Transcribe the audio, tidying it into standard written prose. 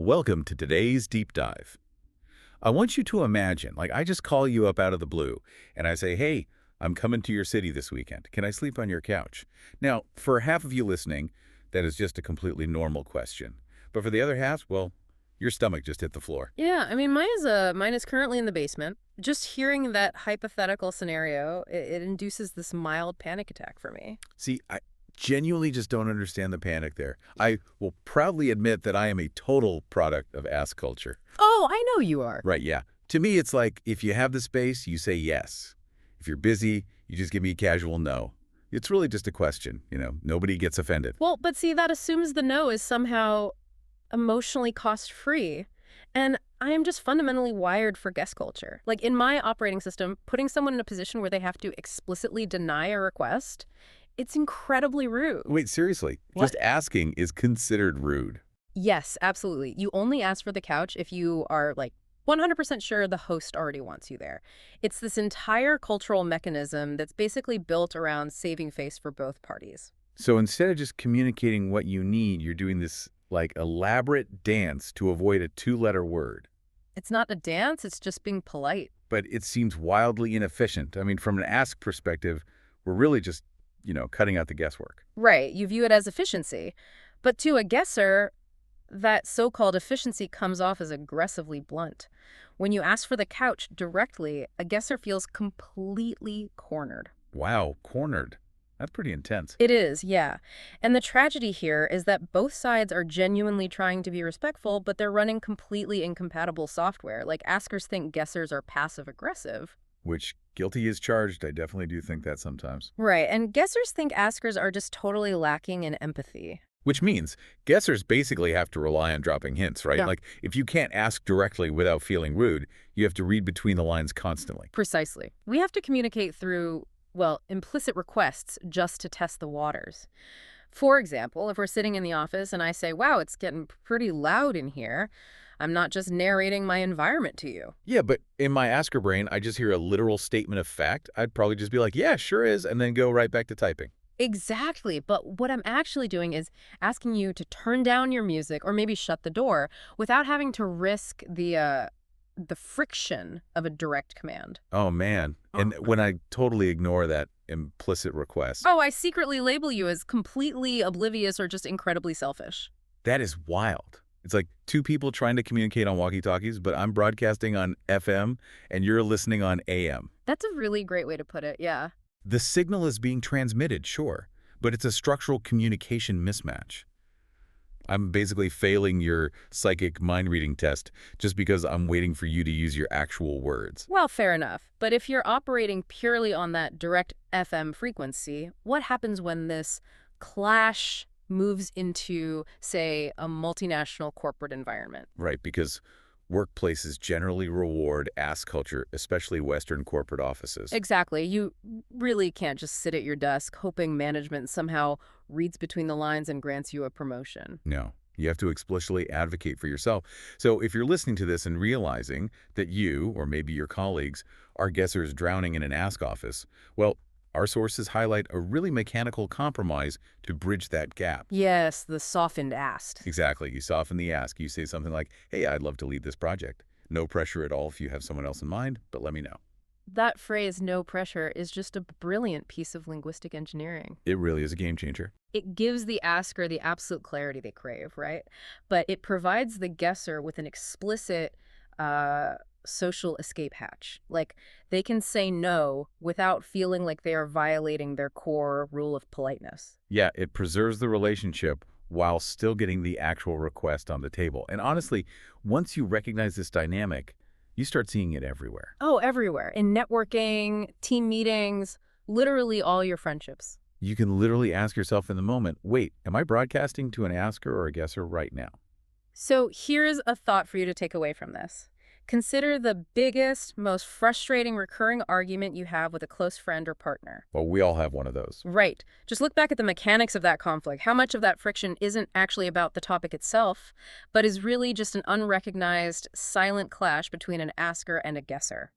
Welcome to today's deep dive. I want you to imagine, like I just call you up out of the blue and I say, hey, I'm coming to your city this weekend. Can I sleep on your couch? Now, for half of you listening, that is just a completely normal question. But for the other half, well, your stomach just hit the floor. Yeah, I mean, mine is currently in the basement. Just hearing that hypothetical scenario, it induces this mild panic attack for me. See, I genuinely just don't understand the panic there. I will proudly admit that I am a total product of ass culture. Oh, I know you are. Right, yeah. To me, it's like if you have the space, you say yes. If you're busy, you just give me a casual no. It's really just a question, nobody gets offended. Well, but see, that assumes the no is somehow emotionally cost-free. And I am just fundamentally wired for guest culture. Like in my operating system, putting someone in a position where they have to explicitly deny a request, it's incredibly rude. Wait, seriously, What? just asking is considered rude. Yes, absolutely. You only ask for the couch if you are like 100% sure the host already wants you there. It's this entire cultural mechanism that's basically built around saving face for both parties. So instead of just communicating what you need, you're doing this like elaborate dance to avoid a two-letter word. It's not a dance, it's just being polite. But it seems wildly inefficient. I mean, from an ask perspective, we're really just, cutting out the guesswork. Right, you view it as efficiency. But to a guesser, that so-called efficiency comes off as aggressively blunt. When you ask for the couch directly, a guesser feels completely cornered. Wow, cornered. That's pretty intense. It is, yeah. And the tragedy here is that both sides are genuinely trying to be respectful, but they're running completely incompatible software. Like askers think guessers are passive-aggressive. Which, guilty is charged. I definitely do think that sometimes. Right, and guessers think askers are just totally lacking in empathy. Which means guessers basically have to rely on dropping hints, right? Yeah. Like, if you can't ask directly without feeling rude, you have to read between the lines constantly. Precisely. We have to communicate through, well, implicit requests just to test the waters. For example, if we're sitting in the office and I say, wow, it's getting pretty loud in here, I'm not just narrating my environment to you. Yeah, but in my asker brain, I just hear a literal statement of fact. I'd probably just be like, yeah, sure is, and then go right back to typing. Exactly, but what I'm actually doing is asking you to turn down your music or maybe shut the door without having to risk the friction of a direct command. Oh, man. And when I totally ignore that implicit request, Oh, I secretly label you as completely oblivious or just incredibly selfish. that is wild. It's like two people trying to communicate on walkie-talkies, but I'm broadcasting on FM and you're listening on AM. That's a really great way to put it, yeah. The signal is being transmitted, sure, but it's a structural communication mismatch. I'm basically failing your psychic mind reading test just because I'm waiting for you to use your actual words. Well, fair enough. But if you're operating purely on that direct FM frequency, what happens when this clash moves into, say, a multinational corporate environment? Right, because workplaces generally reward ass culture, especially Western corporate offices. Exactly. You really can't just sit at your desk hoping management somehow reads between the lines and grants you a promotion. No, you have to explicitly advocate for yourself. So if you're listening to this and realizing that you, or maybe your colleagues, are guessers drowning in an ask office, well, our sources highlight a really mechanical compromise to bridge that gap. Yes, the softened asked. Exactly. You soften the ask. You say something like, hey, I'd love to lead this project. No pressure at all if you have someone else in mind, but let me know. That phrase, no pressure, is just a brilliant piece of linguistic engineering. It really is a game changer. It gives the asker the absolute clarity they crave, right? But it provides the guesser with an explicit social escape hatch. Like, they can say no without feeling like they are violating their core rule of politeness. Yeah, it preserves the relationship while still getting the actual request on the table. And honestly, once you recognize this dynamic, you start seeing it everywhere. Oh, everywhere. In networking, team meetings, literally all your friendships. You can literally ask yourself in the moment, wait, am I broadcasting to an asker or a guesser right now? So here's a thought for you to take away from this. Consider the biggest, most frustrating recurring argument you have with a close friend or partner. Well, we all have one of those. Right. Just look back at the mechanics of that conflict. How much of that friction isn't actually about the topic itself, but is really just an unrecognized, silent clash between an asker and a guesser?